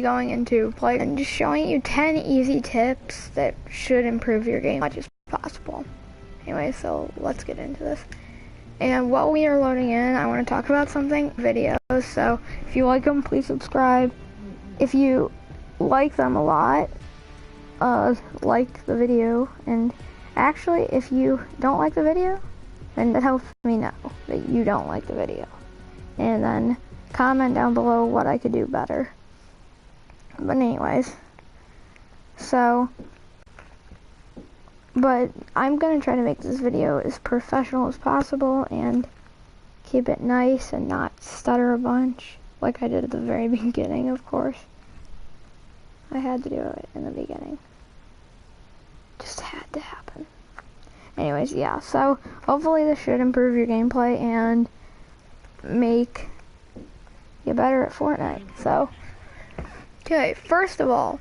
going into play and just showing you 10 easy tips that should improve your game as much as possible. Anyway, so let's get into this. And while we are loading in, I want to talk about something, videos. So if you like them, please subscribe. If you like them a lot, like the video. And actually, if you don't like the video, then that helps me know that you don't like the video. And then comment down below what I could do better. But anyways, but I'm gonna try to make this video as professional as possible and keep it nice and not stutter a bunch like I did at the very beginning, of course. I had to do it in the beginning. Just had to happen. Anyways, yeah, so hopefully this should improve your gameplay and make you better at Fortnite. So, okay, first of all,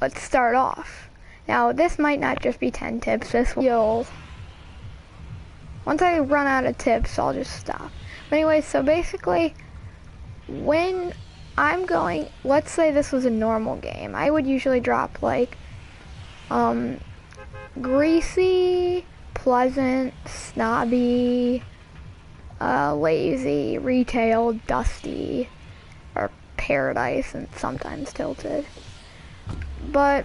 let's start off. Now, this might not just be 10 tips, this will... Once I run out of tips, I'll just stop. But anyways, so basically, when I'm going, let's say this was a normal game, I would usually drop like, greasy, pleasant, snobby, lazy, retail, dusty, or paradise, and sometimes tilted. But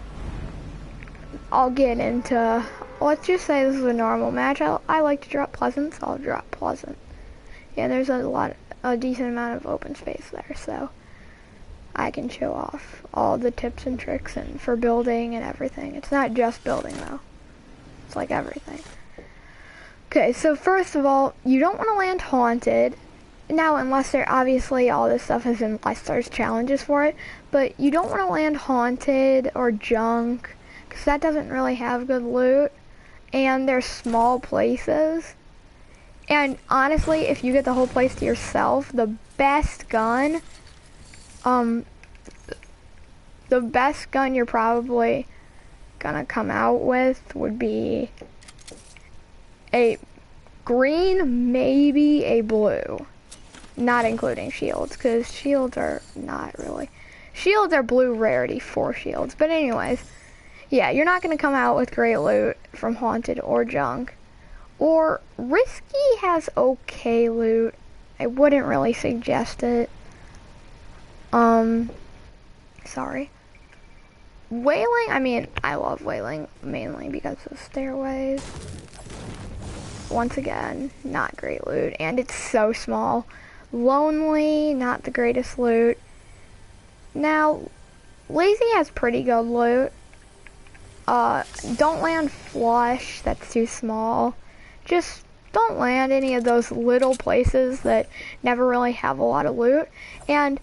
I'll get into, let's just say this is a normal match. I like to drop pleasant, so I'll drop pleasant. Yeah, there's a decent amount of open space there, so I can show off all the tips and tricks and for building and everything. It's not just building though. It's like everything. Okay, so first of all, you don't want to land haunted. Now, unless there, obviously all this stuff is unless there's challenges for it, but you don't want to land haunted or junk, because that doesn't really have good loot, and there's small places. And honestly, if you get the whole place to yourself, the best gun you're probably gonna come out with would be a green, maybe a blue. Not including shields, because shields are not really. Shields are blue rarity for shields. But anyways, yeah, you're not gonna come out with great loot from haunted or junk. Or risky has okay loot. I wouldn't really suggest it. Sorry. Wailing, I mean, I love wailing mainly because of stairways. Once again, not great loot, and it's so small. Lonely, not the greatest loot. Now, lazy has pretty good loot. Don't land flush, that's too small. Just don't land any of those little places that never really have a lot of loot. And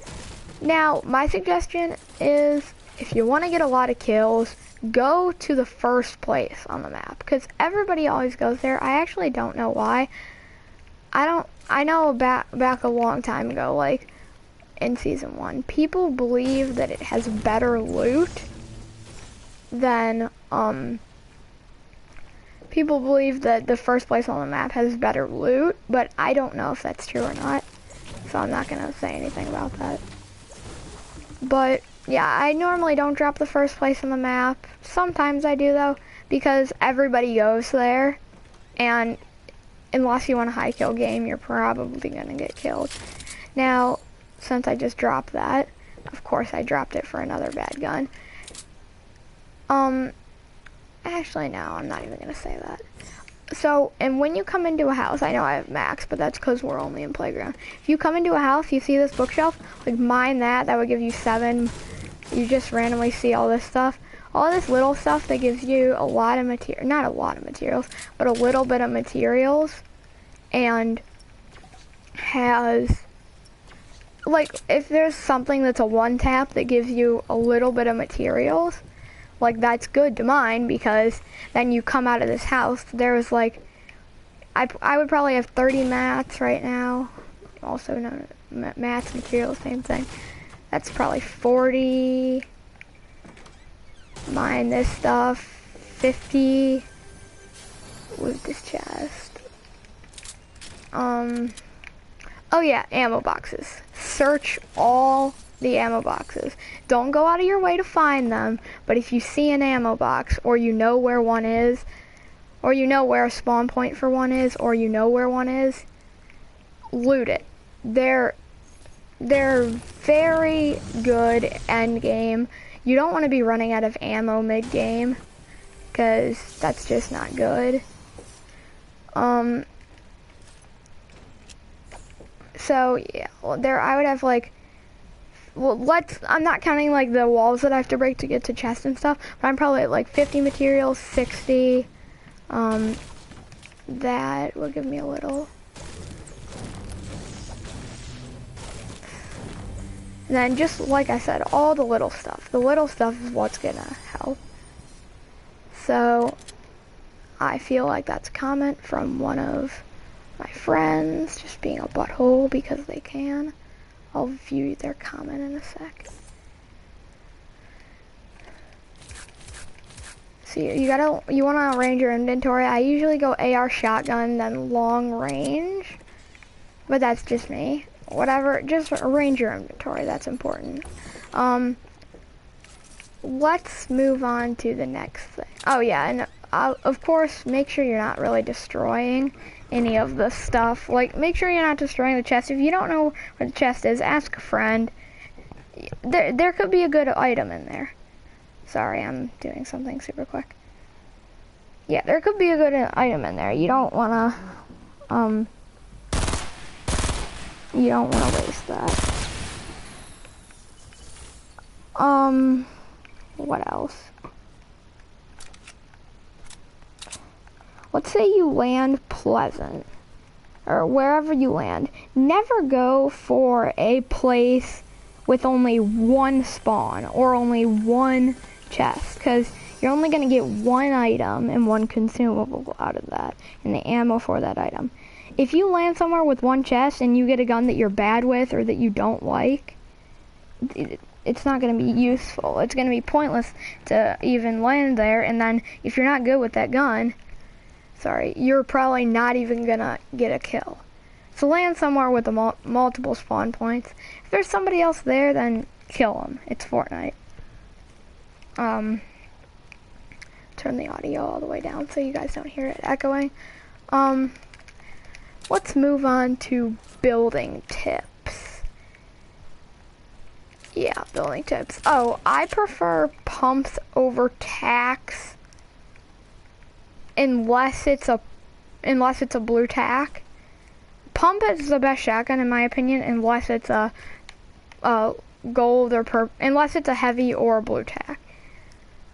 now, my suggestion is, if you want to get a lot of kills, go to the first place on the map, because everybody always goes there. I actually don't know why. I know back a long time ago, like in season 1, people believe that it has better loot than, people believe that the first place on the map has better loot, but I don't know if that's true or not, so I'm not gonna say anything about that. But yeah, I normally don't drop the first place on the map. Sometimes I do though, because everybody goes there, and unless you want a high kill game, you're probably gonna get killed. Now, since I just dropped that, of course I dropped it for another bad gun. Actually no, I'm not even gonna say that. So, and when you come into a house, I know I have max, but that's because we're only in playground. If you come into a house, you see this bookshelf, like mine that would give you 7. You just randomly see all this stuff. All this little stuff that gives you a lot of material, not a lot of materials, but a little bit of materials, and has, like, if there's something that's a one tap that gives you a little bit of materials, like that's good to mine, because then you come out of this house, there was like, I would probably have 30 mats right now, also known as mats, materials, same thing. That's probably 40, mine this stuff, 50, loot this chest. Oh yeah, ammo boxes. Search all the ammo boxes. Don't go out of your way to find them, but if you see an ammo box, or you know where one is, or you know where a spawn point for one is, or you know where one is, loot it. They're very good end game. You don't want to be running out of ammo mid game, because that's just not good. So yeah, well, there I would have like, well, I'm not counting like the walls that I have to break to get to chests and stuff, but I'm probably at like 50 materials, 60. That will give me a little. And then just like I said, all the little stuff. The little stuff is what's gonna help. So I feel like that's a comment from one of my friends just being a butthole because they can. I'll view their comment in a sec. So you wanna arrange your inventory. I usually go AR shotgun, then long range, but that's just me. Whatever, just arrange your inventory, that's important. Let's move on to the next thing. Oh yeah, and of course, make sure you're not really destroying any of the stuff. Like, make sure you're not destroying the chest. If you don't know where the chest is, ask a friend. There could be a good item in there. Sorry, I'm doing something super quick. Yeah, there could be a good item in there. You don't wanna waste that. What else? Let's say you land Pleasant, or wherever you land. Never go for a place with only one spawn or only one chest, because you're only going to get one item and one consumable out of that, and the ammo for that item. If you land somewhere with one chest and you get a gun that you're bad with or that you don't like, it's not going to be useful. It's going to be pointless to even land there, and then if you're not good with that gun, you're probably not even going to get a kill. So land somewhere with multiple spawn points. If there's somebody else there, then kill them. It's Fortnite. Turn the audio all the way down so you guys don't hear it echoing. Let's move on to building tips. Yeah, building tips. Oh, I prefer pumps over tacks unless it's a blue tack. Pump is the best shotgun in my opinion unless it's a gold or purple, unless it's a heavy or a blue tack.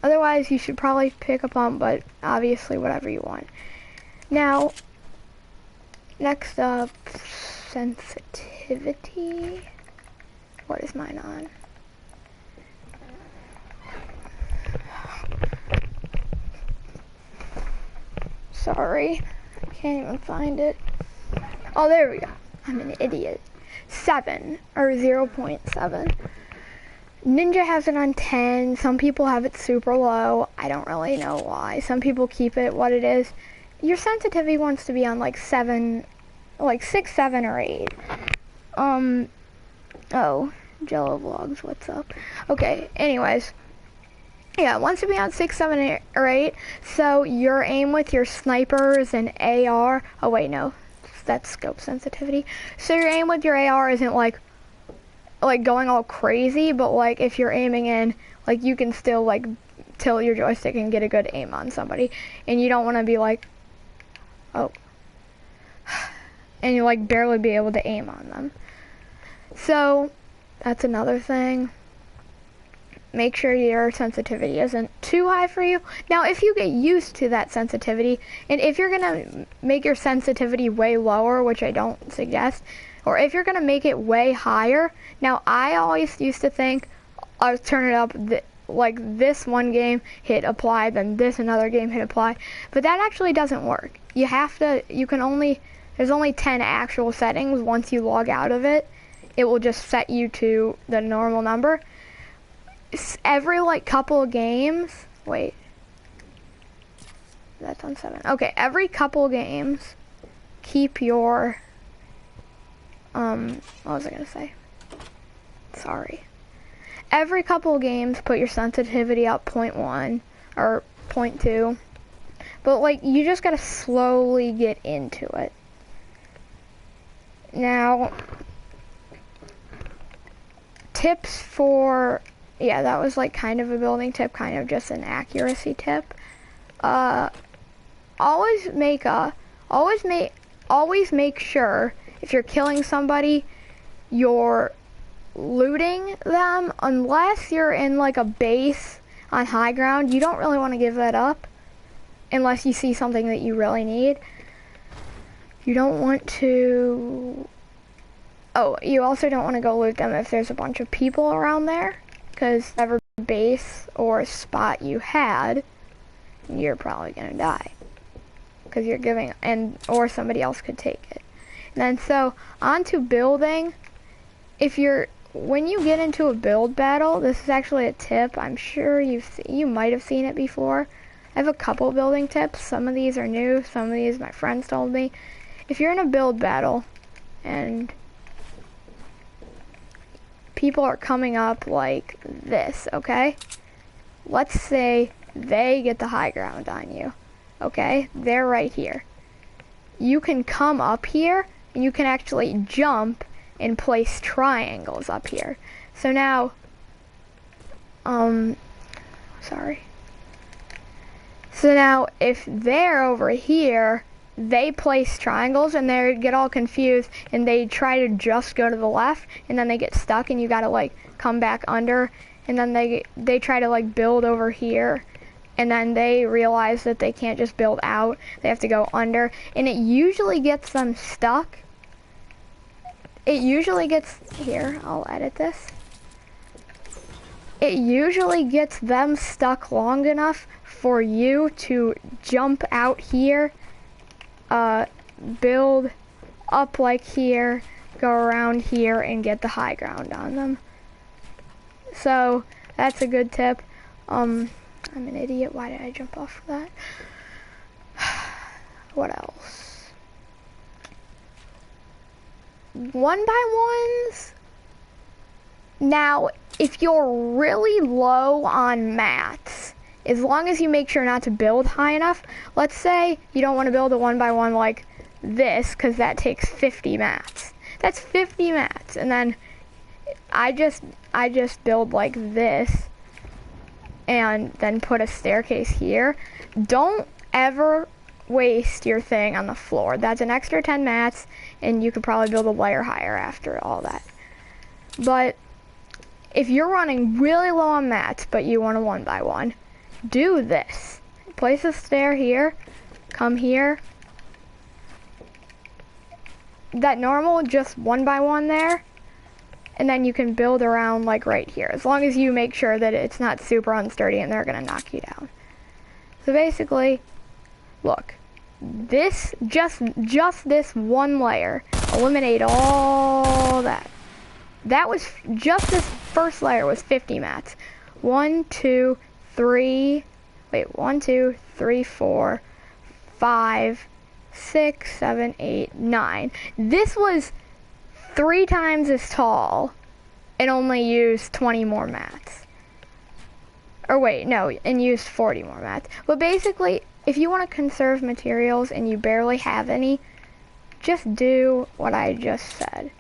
Otherwise, you should probably pick a pump, but obviously whatever you want. Now, next up, sensitivity. What is mine on? Sorry, I can't even find it. Oh, there we go. I'm an idiot. 7 or 0.7. Ninja has it on 10. Some people have it super low. I don't really know why. Some people keep it what it is. Your sensitivity wants to be on like 7, like 6, 7, or 8. Oh, Jello Vlogs, what's up? Okay, anyways. Yeah, it wants to be on 6, 7, or 8. So your aim with your snipers and AR. Oh wait, no, that's scope sensitivity. So your aim with your AR isn't like going all crazy, but like if you're aiming in, like you can still like tilt your joystick and get a good aim on somebody, and you don't want to be like, oh, and you like barely be able to aim on them. So that's another thing. Make sure your sensitivity isn't too high for you. Now, if you get used to that sensitivity, and if you're gonna make your sensitivity way lower, which I don't suggest, or if you're gonna make it way higher, now I always used to think I was turning it up like this one game hit apply, then this another game hit apply, but that actually doesn't work. There's only 10 actual settings. Once you log out of it, it will just set you to the normal number. Every like couple of games, wait, that's on 7. Okay, every couple of games, keep your, what was I gonna say? Sorry. every couple of games, put your sensitivity up 0.1 or 0.2. But like, you just gotta slowly get into it. Now, tips for, yeah, that was like kind of a building tip, kind of just an accuracy tip. Always make sure if you're killing somebody, you're looting them, unless you're in like a base on high ground. You don't really want to give that up unless you see something that you really need. You don't want to, oh, you also don't want to go loot them if there's a bunch of people around there, because every base or spot you had, you're probably gonna die, because you're giving, or somebody else could take it. And then so on to building. When you get into a build battle, this is actually a tip. I'm sure you might have seen it before. I have a couple building tips. Some of these are new, some of these my friends told me. If you're in a build battle and people are coming up like this, okay? Let's say they get the high ground on you, okay? They're right here. You can come up here and you can actually jump and place triangles up here. So now, sorry. So now if they're over here, they place triangles and they get all confused and they try to just go to the left, and then they get stuck and you gotta like come back under, and then they try to like build over here, and then they realize that they can't just build out, they have to go under, and it usually gets them stuck. It usually gets, here, I'll edit this. It usually gets them stuck long enough for you to jump out here, build up like here, go around here, and get the high ground on them. So that's a good tip. I'm an idiot. Why did I jump off of that? What else? 1x1s. Now, if you're really low on mats, as long as you make sure not to build high enough, let's say you don't want to build a 1x1 like this, because that takes 50 mats. That's 50 mats, and then I just build like this, and then put a staircase here. Don't ever waste your thing on the floor. That's an extra 10 mats, and you could probably build a layer higher after all that. But if you're running really low on mats, but you want a 1x1, do this. Place a stair here, come here. That normal, just 1x1 there, and then you can build around like right here, as long as you make sure that it's not super unsturdy and they're gonna knock you down. So basically, look, this, just this one layer, eliminate all that. That was, just this first layer was 50 mats. 1, 2, 3, 4, 5, 6, 7, 8, 9. This was 3 times as tall and only used 20 more mats. Or wait, no, and used 40 more mats. But basically, if you want to conserve materials and you barely have any, just do what I just said.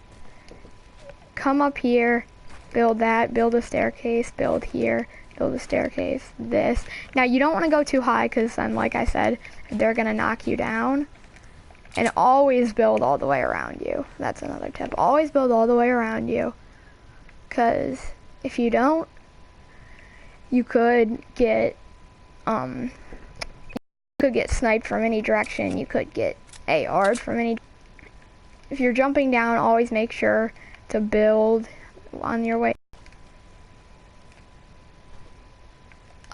Come up here, build that, build a staircase, build here, build a staircase, this. Now you don't want to go too high, because then, like I said, they're going to knock you down. And always build all the way around you. That's another tip. Always build all the way around you, because if you don't, you could get sniped from any direction. You could get AR'd from any. If you're jumping down, always make sure to build on your way.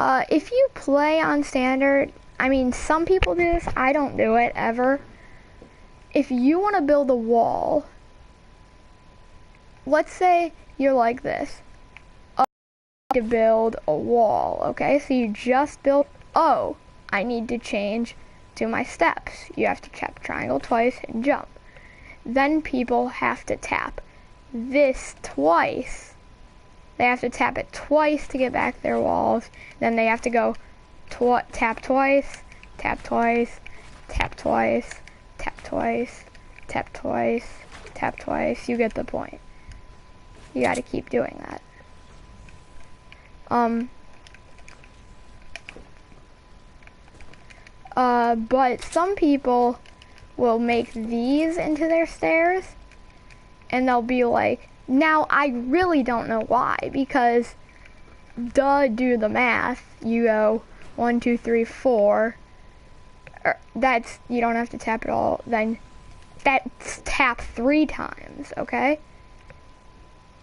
If you play on standard, I mean, some people do this. I don't do it ever. If you want to build a wall, let's say you're like this. To build a wall, okay? So you just build, oh, I need to change to my steps. You have to tap triangle twice and jump. Then people have to tap this twice They have to tap it twice to get back their walls. Then they have to go tap twice, tap twice, tap twice, tap twice, tap twice, tap twice. You get the point. You gotta keep doing that. But some people will make these into their stairs, and they'll be like, now I really don't know why, because do the math. You go 1, 2, 3, 4. That's, you don't have to tap it all. Then that's tap 3 times, okay?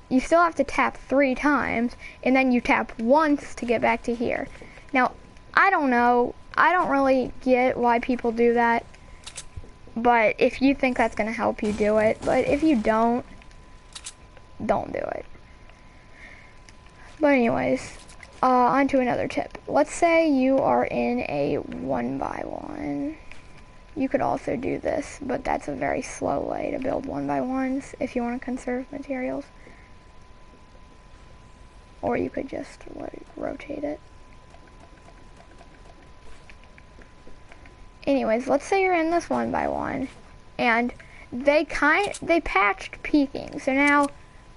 You still have to tap 3 times, and then you tap once to get back to here. Now, I don't know. I don't really get why people do that. But if you think that's going to help you, do it. But if you don't do it. But anyways, on to another tip. Let's say you are in a 1x1. You could also do this, but that's a very slow way to build 1x1s if you want to conserve materials. Or you could just like rotate it. Anyways, let's say you're in this 1x1 and they patched peeking. So now,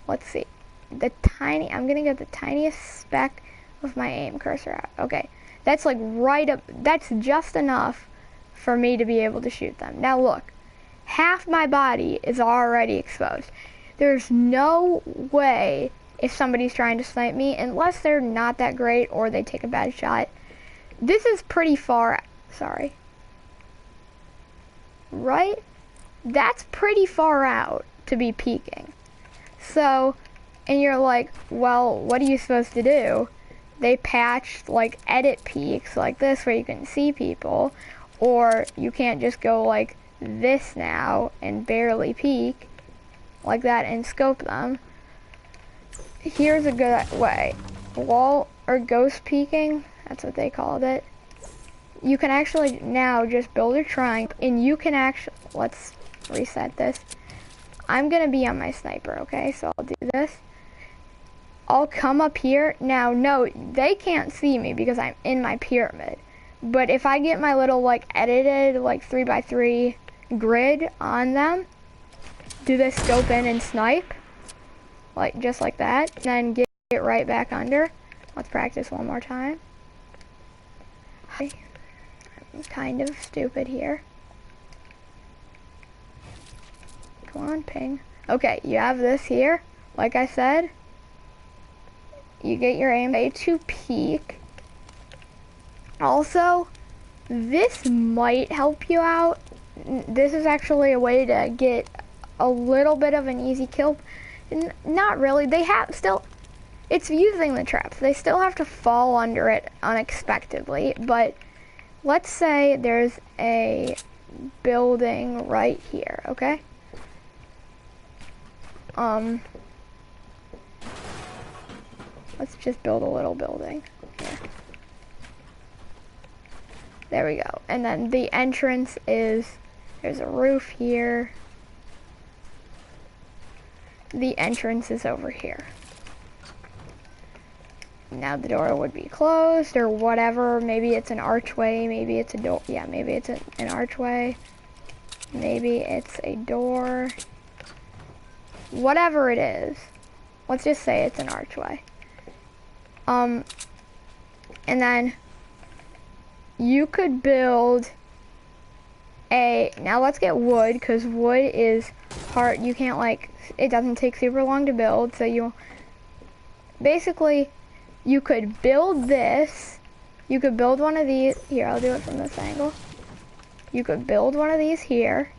let's see. I'm gonna get the tiniest speck of my aim cursor out. Okay, that's like right up, that's just enough for me to be able to shoot them. Now look, half my body is already exposed. There's no way, if somebody's trying to snipe me, unless they're not that great or they take a bad shot. This is pretty far, sorry. Right? That's pretty far out to be peeking. So, and you're like, well, what are you supposed to do? They patched like edit peaks like this where you can see people, or you can't just go like this now and barely peek like that and scope them. Here's a good way. Wall or ghost peeking, that's what they called it. You can actually now just build a triangle, and you can actually, let's reset this. I'm gonna be on my sniper, okay? So I'll do this. I'll come up here. Now, no, they can't see me because I'm in my pyramid. But if I get my little like edited like 3x3 grid on them, do this scope in and snipe, like just like that, and then get right back under. Let's practice one more time. I'm kind of stupid here. Come on, ping. Okay, you have this here. Like I said, you get your aim to peek. Also, this might help you out. This is actually a way to get a little bit of an easy kill. Not really. They have still, it's using the traps. They still have to fall under it unexpectedly, but let's say there's a building right here, okay? Let's just build a little building here. There we go. And then the entrance is, there's a roof here. The entrance is over here. Now the door would be closed or whatever. Maybe it's an archway, maybe it's a door. Yeah, maybe it's an archway. Maybe it's a door. Whatever it is. Let's just say it's an archway. And then you could build a, now let's get wood, because wood is hard. You can't like, it doesn't take super long to build, so you basically, you could build this. You could build one of these. Here, I'll do it from this angle. You could build one of these here.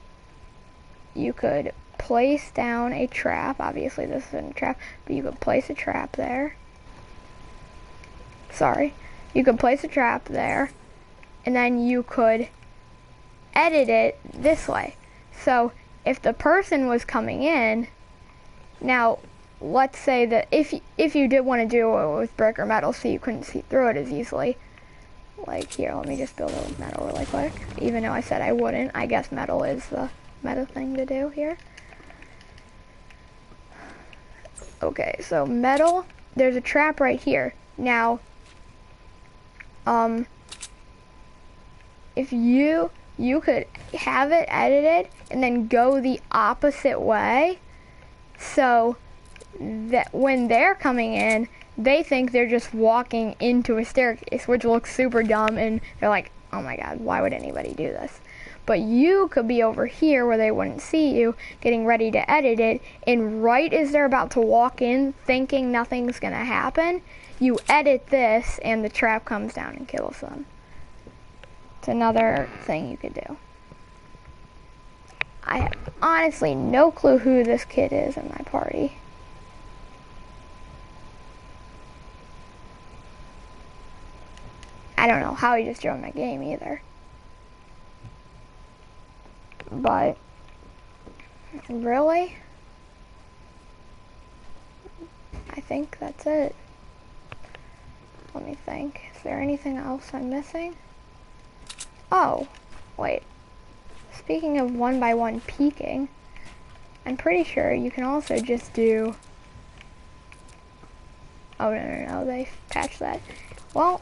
You could place down a trap. Obviously, this isn't a trap, but you could place a trap there. Sorry. You could place a trap there, and then you could edit it this way. So, if the person was coming in, now, let's say that if you did want to do it with brick or metal so you couldn't see through it as easily, like here, let me just build a metal really quick. Even though I said I wouldn't, I guess metal is the meta thing to do here. Okay, so metal, there's a trap right here. Now, if you could have it edited and then go the opposite way, so that when they're coming in, they think they're just walking into a staircase, which looks super dumb, and they're like, oh my god, why would anybody do this? But you could be over here where they wouldn't see you, getting ready to edit it, and right as they're about to walk in, thinking nothing's gonna happen, you edit this, and the trap comes down and kills them. It's another thing you could do. I have honestly no clue who this kid is in my party. I don't know how he just joined my game either. But, really? I think that's it. Let me think. Is there anything else I'm missing? Oh, wait. Speaking of 1x1 peeking, I'm pretty sure you can also just do... Oh, no, they patched that. Well,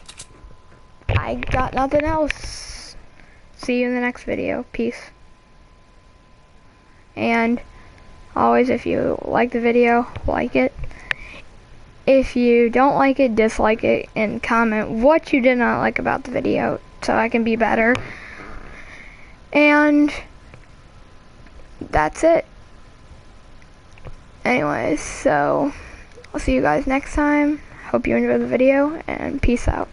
I got nothing else. See you in the next video. Peace. And always, if you like the video, like it. If you don't like it, dislike it, and comment what you did not like about the video so I can be better. And that's it. Anyways, so I'll see you guys next time. Hope you enjoyed the video, and peace out.